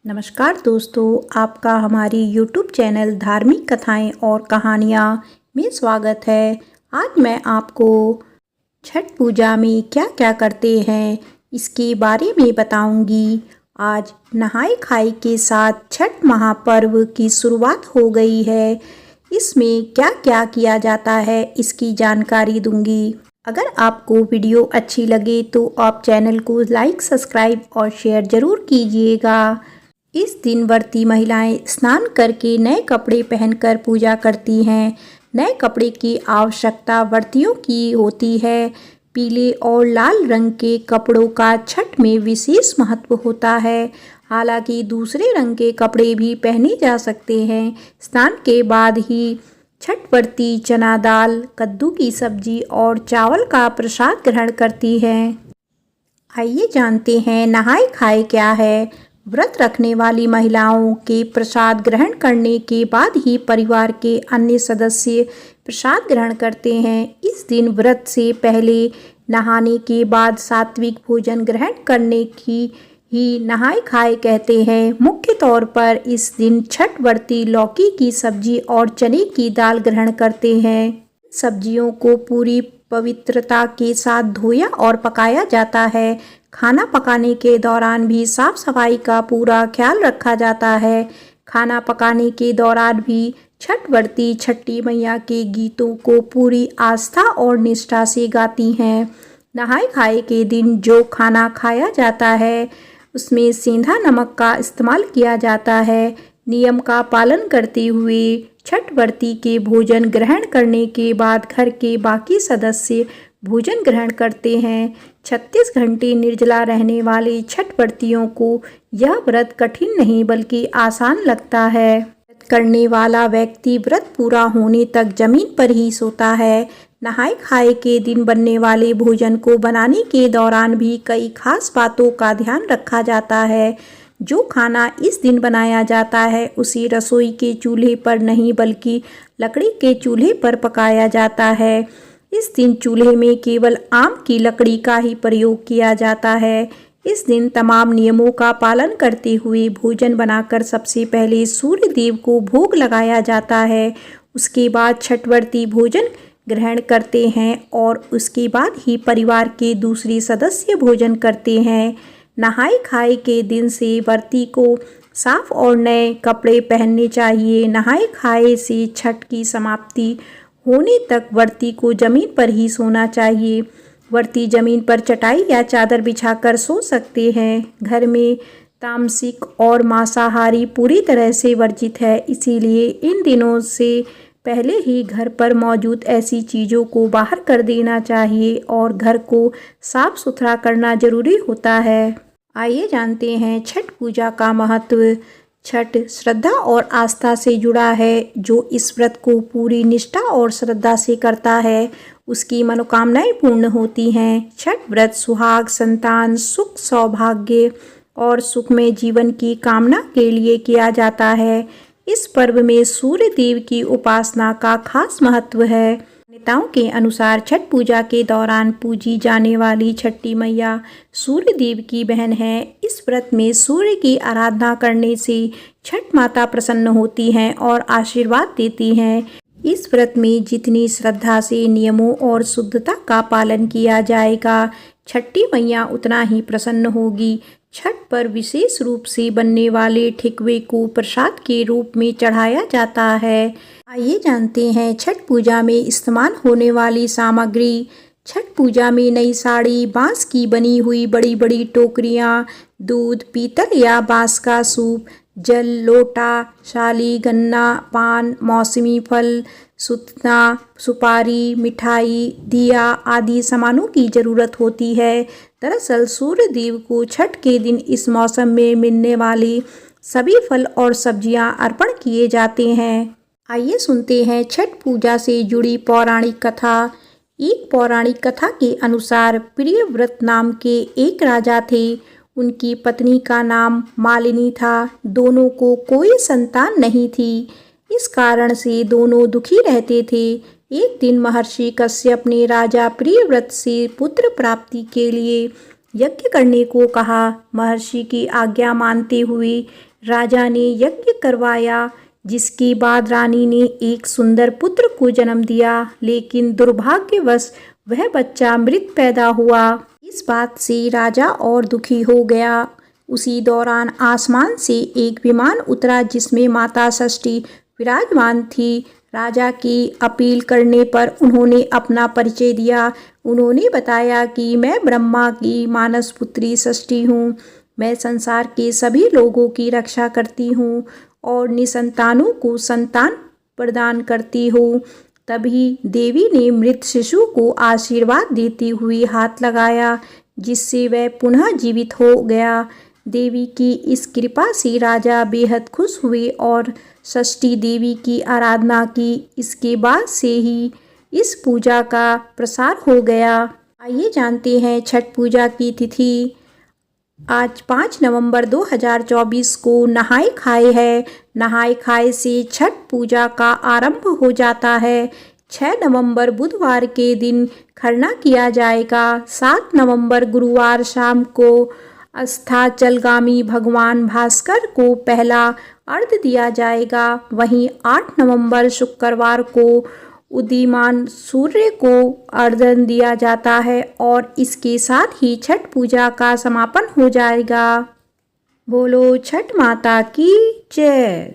नमस्कार दोस्तों, आपका हमारी YouTube चैनल धार्मिक कथाएं और कहानियाँ में स्वागत है। आज मैं आपको छठ पूजा में क्या क्या करते हैं इसके बारे में बताऊंगी। आज नहाय खाए के साथ छठ महापर्व की शुरुआत हो गई है। इसमें क्या क्या किया जाता है इसकी जानकारी दूंगी। अगर आपको वीडियो अच्छी लगे तो आप चैनल को लाइक, सब्सक्राइब और शेयर ज़रूर कीजिएगा। इस दिन व्रती महिलाएं स्नान करके नए कपड़े पहनकर पूजा करती हैं। नए कपड़े की आवश्यकता व्रतियों की होती है। पीले और लाल रंग के कपड़ों का छठ में विशेष महत्व होता है। हालांकि दूसरे रंग के कपड़े भी पहने जा सकते हैं। स्नान के बाद ही छठ व्रती चना दाल, कद्दू की सब्जी और चावल का प्रसाद ग्रहण करती हैं। आइए जानते हैं नहाय खाए क्या है। व्रत रखने वाली महिलाओं के प्रसाद ग्रहण करने के बाद ही परिवार के अन्य सदस्य प्रसाद ग्रहण करते हैं। इस दिन व्रत से पहले नहाने के बाद सात्विक भोजन ग्रहण करने की ही नहाय खाए कहते हैं। मुख्य तौर पर इस दिन छठ व्रती लौकी की सब्जी और चने की दाल ग्रहण करते हैं। सब्जियों को पूरी पवित्रता के साथ धोया और पकाया जाता है। खाना पकाने के दौरान भी साफ सफाई का पूरा ख्याल रखा जाता है। खाना पकाने के दौरान भी छठ व्रती छठी मैया के गीतों को पूरी आस्था और निष्ठा से गाती हैं। नहाय खाए के दिन जो खाना खाया जाता है उसमें सेंधा नमक का इस्तेमाल किया जाता है। नियम का पालन करते हुए छठ व्रती के भोजन ग्रहण करने के बाद घर के बाकी सदस्य भोजन ग्रहण करते हैं। 36 घंटे निर्जला रहने वाले छठ व्रतियों को यह व्रत कठिन नहीं बल्कि आसान लगता है। व्रत करने वाला व्यक्ति व्रत पूरा होने तक जमीन पर ही सोता है। नहाय खाए के दिन बनने वाले भोजन को बनाने के दौरान भी कई खास बातों का ध्यान रखा जाता है। जो खाना इस दिन बनाया जाता है उसे रसोई के चूल्हे पर नहीं बल्कि लकड़ी के चूल्हे पर पकाया जाता है। इस दिन चूल्हे में केवल आम की लकड़ी का ही प्रयोग किया जाता है। इस दिन तमाम नियमों का पालन करते हुए भोजन बनाकर सबसे पहले सूर्य देव को भोग लगाया जाता है। उसके बाद छठ व्रती भोजन ग्रहण करते हैं और उसके बाद ही परिवार के दूसरे सदस्य भोजन करते हैं। नहाय खाए के दिन से व्रती को साफ और नए कपड़े पहनने चाहिए। नहाय खाए से छठ की समाप्ति होने तक व्रती को जमीन पर ही सोना चाहिए। व्रती जमीन पर चटाई या चादर बिछाकर सो सकते हैं। घर में तामसिक और मांसाहारी पूरी तरह से वर्जित है, इसीलिए इन दिनों से पहले ही घर पर मौजूद ऐसी चीज़ों को बाहर कर देना चाहिए और घर को साफ सुथरा करना जरूरी होता है। आइए जानते हैं छठ पूजा का महत्व। छठ श्रद्धा और आस्था से जुड़ा है। जो इस व्रत को पूरी निष्ठा और श्रद्धा से करता है उसकी मनोकामनाएं पूर्ण होती हैं। छठ व्रत सुहाग, संतान, सुख, सौभाग्य और सुखमय जीवन की कामना के लिए किया जाता है। इस पर्व में सूर्य देव की उपासना का खास महत्व है। मान्यताओं के अनुसार छठ पूजा के दौरान पूजी जाने वाली छठी मैया सूर्य देव की बहन है। इस व्रत में सूर्य की आराधना करने से छठ माता प्रसन्न होती हैं और आशीर्वाद देती हैं। इस व्रत में जितनी श्रद्धा से नियमों और शुद्धता का पालन किया जाएगा छठी मैया उतना ही प्रसन्न होगी। छठ पर विशेष रूप से बनने वाले ठेकुए को प्रसाद के रूप में चढ़ाया जाता है। आइए जानते हैं छठ पूजा में इस्तेमाल होने वाली सामग्री। छठ पूजा में नई साड़ी, बांस की बनी हुई बड़ी बड़ी टोकरियाँ, दूध, पीतल या बांस का सूप, जल, लोटा, शाली, गन्ना, पान, मौसमी फल, सुतना, सुपारी, मिठाई, दिया आदि सामानों की जरूरत होती है। दरअसल सूर्य देव को छठ के दिन इस मौसम में मिलने वाली सभी फल और सब्जियां अर्पण किए जाते हैं। आइए सुनते हैं छठ पूजा से जुड़ी पौराणिक कथा। एक पौराणिक कथा के अनुसार प्रियव्रत नाम के एक राजा थे। उनकी पत्नी का नाम मालिनी था। दोनों को कोई संतान नहीं थी। इस कारण से दोनों दुखी रहते थे। एक दिन महर्षि कश्यप ने राजा प्रियव्रत से पुत्र प्राप्ति के लिए यज्ञ करने को कहा। महर्षि की आज्ञा मानते हुए राजा ने यज्ञ करवाया, जिसके बाद रानी ने एक सुंदर पुत्र को जन्म दिया, लेकिन दुर्भाग्यवश वह बच्चा मृत पैदा हुआ। इस बात से राजा और दुखी हो गया। उसी दौरान आसमान से एक विमान उतरा जिसमें माता षष्ठी विराजमान थी। राजा की अपील करने पर उन्होंने अपना परिचय दिया। उन्होंने बताया कि मैं ब्रह्मा की मानस पुत्री षष्ठी हूँ। मैं संसार के सभी लोगों की रक्षा करती हूँ और निसंतानों को संतान प्रदान करती हूँ। तभी देवी ने मृत शिशु को आशीर्वाद देती हुई हाथ लगाया, जिससे वह पुनः जीवित हो गया। देवी की इस कृपा से राजा बेहद खुश हुए और षष्ठी देवी की आराधना की। इसके बाद से ही इस पूजा का प्रसार हो गया। आइए जानते हैं छठ पूजा की तिथि। आज 5 नवंबर 2024 को नहाय खाए है। नहाय खाए से छठ पूजा का आरंभ हो जाता है। 6 नवंबर बुधवार के दिन खरना किया जाएगा। 7 नवंबर गुरुवार शाम को अस्ताचलगामी भगवान भास्कर को पहला अर्घ्य दिया जाएगा। वहीं 8 नवंबर शुक्रवार को उदीयमान सूर्य को अर्घ्य दिया जाता है और इसके साथ ही छठ पूजा का समापन हो जाएगा। बोलो छठ माता की जय।